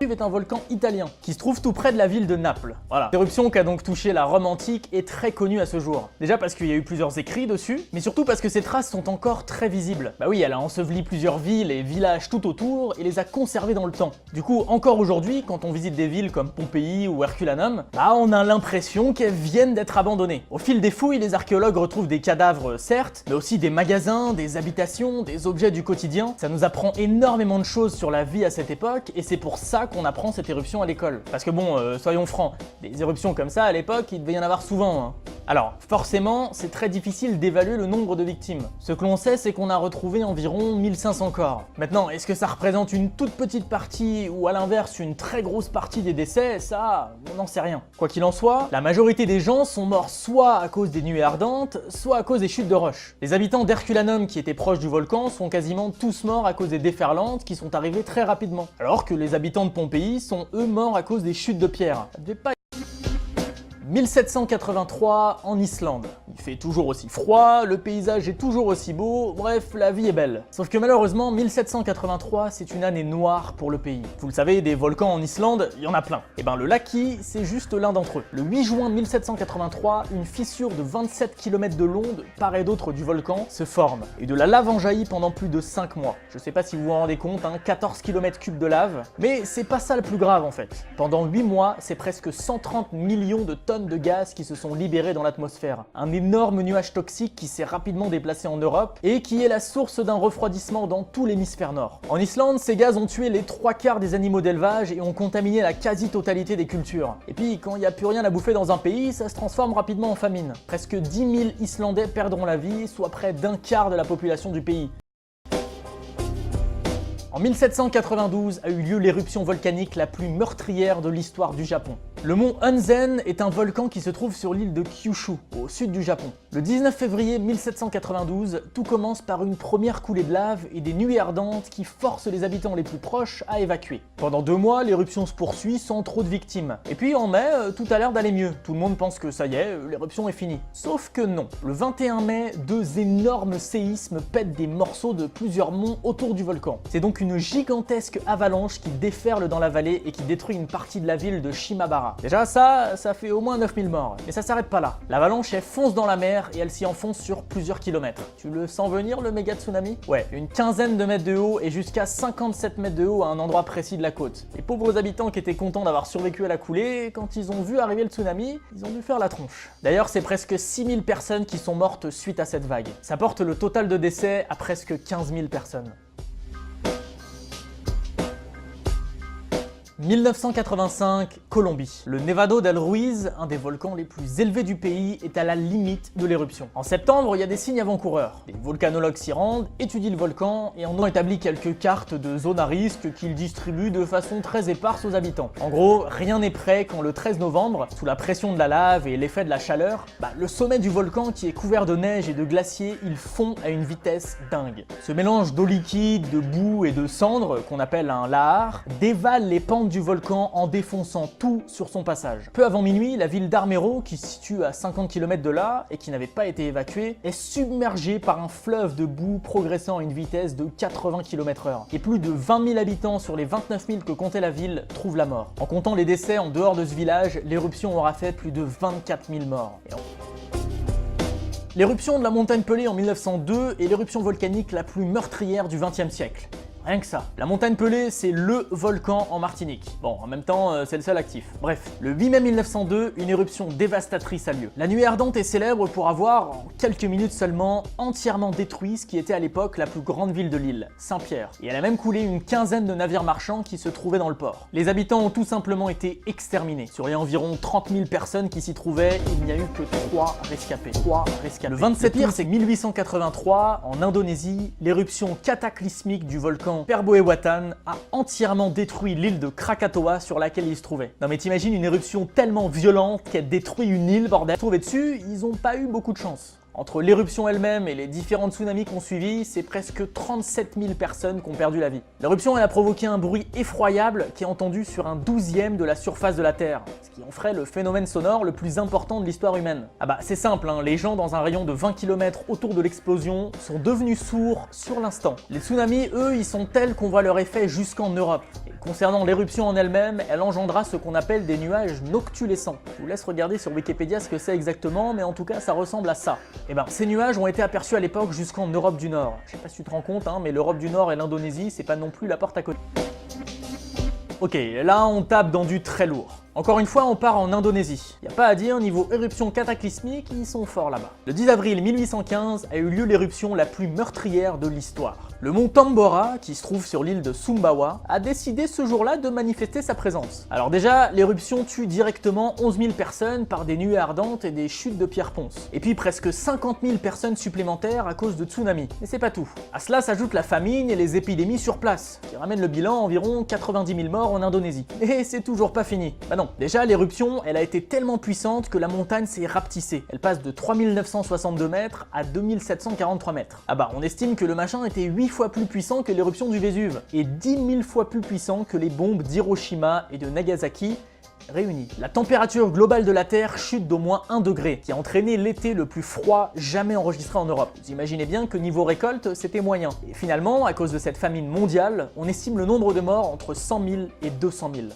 est un volcan italien qui se trouve tout près de la ville de Naples. Voilà. L'éruption qui a donc touché la Rome antique est très connue à ce jour. Déjà parce qu'il y a eu plusieurs écrits dessus, mais surtout parce que ces traces sont encore très visibles. Bah oui, elle a enseveli plusieurs villes et villages tout autour et les a conservés dans le temps. Du coup, encore aujourd'hui, quand on visite des villes comme Pompéi ou Herculanum, bah on a l'impression qu'elles viennent d'être abandonnées. Au fil des fouilles, les archéologues retrouvent des cadavres certes, mais aussi des magasins, des habitations, des objets du quotidien. Ça nous apprend énormément de choses sur la vie à cette époque et c'est pour ça qu'on apprend cette éruption à l'école. Parce que bon, soyons francs, des éruptions comme ça à l'époque, il devait y en avoir souvent. Hein. Alors, forcément, c'est très difficile d'évaluer le nombre de victimes. Ce que l'on sait, c'est qu'on a retrouvé environ 1500 corps. Maintenant, est-ce que ça représente une toute petite partie ou à l'inverse une très grosse partie des décès? Ça, on n'en sait rien. Quoi qu'il en soit, la majorité des gens sont morts soit à cause des nuées ardentes, soit à cause des chutes de roches. Les habitants d'Herculanum qui étaient proches du volcan sont quasiment tous morts à cause des déferlantes qui sont arrivées très rapidement. Alors que les habitants de Pompéi sont eux morts à cause des chutes de pierre. Ça devait pas 1783 en Islande. Il fait toujours aussi froid, le paysage est toujours aussi beau, bref, la vie est belle. Sauf que malheureusement, 1783, c'est une année noire pour le pays. Vous le savez, des volcans en Islande, il y en a plein. Et ben le Laki, c'est juste l'un d'entre eux. Le 8 juin 1783, une fissure de 27 km de long de part et d'autre du volcan se forme. Et de la lave en jaillit pendant plus de 5 mois. Je sais pas si vous vous rendez compte, 14 km3 de lave. Mais c'est pas ça le plus grave en fait. Pendant 8 mois, c'est presque 130 millions de tonnes de gaz qui se sont libérés dans l'atmosphère. Un énorme nuage toxique qui s'est rapidement déplacé en Europe et qui est la source d'un refroidissement dans tout l'hémisphère nord. En Islande, ces gaz ont tué les 3/4 des animaux d'élevage et ont contaminé la quasi-totalité des cultures. Et puis, quand il n'y a plus rien à bouffer dans un pays, ça se transforme rapidement en famine. Presque 10 000 Islandais perdront la vie, soit près d'un quart de la population du pays. En 1792 a eu lieu l'éruption volcanique la plus meurtrière de l'histoire du Japon. Le mont Onsen est un volcan qui se trouve sur l'île de Kyushu, au sud du Japon. Le 19 février 1792, tout commence par une première coulée de lave et des nuées ardentes qui forcent les habitants les plus proches à évacuer. Pendant 2 mois, l'éruption se poursuit sans trop de victimes. Et puis en mai, tout a l'air d'aller mieux. Tout le monde pense que ça y est, l'éruption est finie. Sauf que non. Le 21 mai, 2 énormes séismes pètent des morceaux de plusieurs monts autour du volcan. C'est donc une gigantesque avalanche qui déferle dans la vallée et qui détruit une partie de la ville de Shimabara. Déjà ça fait au moins 9000 morts. Mais ça s'arrête pas là. L'avalanche elle fonce dans la mer et elle s'y enfonce sur plusieurs kilomètres. Tu le sens venir le méga tsunami? Ouais, une quinzaine de mètres de haut et jusqu'à 57 mètres de haut à un endroit précis de la côte. Les pauvres habitants qui étaient contents d'avoir survécu à la coulée, quand ils ont vu arriver le tsunami, ils ont dû faire la tronche. D'ailleurs, c'est presque 6000 personnes qui sont mortes suite à cette vague. Ça porte le total de décès à presque 15 000 personnes. 1985, Colombie. Le Nevado del Ruiz, un des volcans les plus élevés du pays, est à la limite de l'éruption. En septembre, il y a des signes avant-coureurs. Les volcanologues s'y rendent, étudient le volcan et en ont établi quelques cartes de zones à risque qu'ils distribuent de façon très éparse aux habitants. En gros, rien n'est prêt quand le 13 novembre, sous la pression de la lave et l'effet de la chaleur, le sommet du volcan qui est couvert de neige et de glaciers, il fond à une vitesse dingue. Ce mélange d'eau liquide, de boue et de cendres, qu'on appelle un lahar, dévale les pentes du volcan en défonçant tout sur son passage. Peu avant minuit, la ville d'Armero, qui se situe à 50 km de là et qui n'avait pas été évacuée, est submergée par un fleuve de boue progressant à une vitesse de 80 km/h. Et plus de 20 000 habitants sur les 29 000 que comptait la ville trouvent la mort. En comptant les décès en dehors de ce village, l'éruption aura fait plus de 24 000 morts. L'éruption de la montagne Pelée en 1902 est l'éruption volcanique la plus meurtrière du XXe siècle. Rien que ça. La montagne Pelée, c'est LE volcan en Martinique. Bon, en même temps, c'est le seul actif. Bref, le 8 mai 1902, une éruption dévastatrice a lieu. La nuée ardente est célèbre pour avoir, en quelques minutes seulement, entièrement détruit ce qui était à l'époque la plus grande ville de l'île, Saint-Pierre. Et elle a même coulé une quinzaine de navires marchands qui se trouvaient dans le port. Les habitants ont tout simplement été exterminés. Sur les environ 30 000 personnes qui s'y trouvaient, il n'y a eu que 3 rescapés. Le 27 pire, c'est 1883, en Indonésie, l'éruption cataclysmique du volcan Perboewatan a entièrement détruit l'île de Krakatoa sur laquelle il se trouvait. Non mais t'imagines une éruption tellement violente qu'elle détruit une île, bordel. Trouvé dessus, ils ont pas eu beaucoup de chance. Entre l'éruption elle-même et les différents tsunamis qui ont suivi, c'est presque 37 000 personnes qui ont perdu la vie. L'éruption a provoqué un bruit effroyable qui est entendu sur un 12e de la surface de la Terre, ce qui en ferait le phénomène sonore le plus important de l'histoire humaine. Ah bah c'est simple, hein, les gens dans un rayon de 20 km autour de l'explosion sont devenus sourds sur l'instant. Les tsunamis, eux, ils sont tels qu'on voit leur effet jusqu'en Europe. Et concernant l'éruption en elle-même, elle engendra ce qu'on appelle des nuages noctulescents. Je vous laisse regarder sur Wikipédia ce que c'est exactement, mais en tout cas ça ressemble à ça. Et ben ces nuages ont été aperçus à l'époque jusqu'en Europe du Nord. Je sais pas si tu te rends compte, hein, mais l'Europe du Nord et l'Indonésie, c'est pas non plus la porte à côté. Ok, là on tape dans du très lourd. Encore une fois, on part en Indonésie. Y a pas à dire, niveau éruption cataclysmique, ils sont forts là-bas. Le 10 avril 1815 a eu lieu l'éruption la plus meurtrière de l'histoire. Le mont Tambora, qui se trouve sur l'île de Sumbawa, a décidé ce jour-là de manifester sa présence. Alors déjà, l'éruption tue directement 11 000 personnes par des nuées ardentes et des chutes de pierres ponces. Et puis presque 50 000 personnes supplémentaires à cause de tsunamis. Mais c'est pas tout. À cela s'ajoute la famine et les épidémies sur place, qui ramènent le bilan à environ 90 000 morts en Indonésie. Et c'est toujours pas fini. Bah non, déjà l'éruption, elle a été tellement puissante que la montagne s'est rapetissée. Elle passe de 3962 mètres à 2743 mètres. Ah bah, on estime que le machin était 8 fois plus puissant que l'éruption du Vésuve, et 10 000 fois plus puissant que les bombes d'Hiroshima et de Nagasaki réunies. La température globale de la Terre chute d'au moins 1 degré, qui a entraîné l'été le plus froid jamais enregistré en Europe. Vous imaginez bien que niveau récolte, c'était moyen. Et finalement, à cause de cette famine mondiale, on estime le nombre de morts entre 100 000 et 200 000.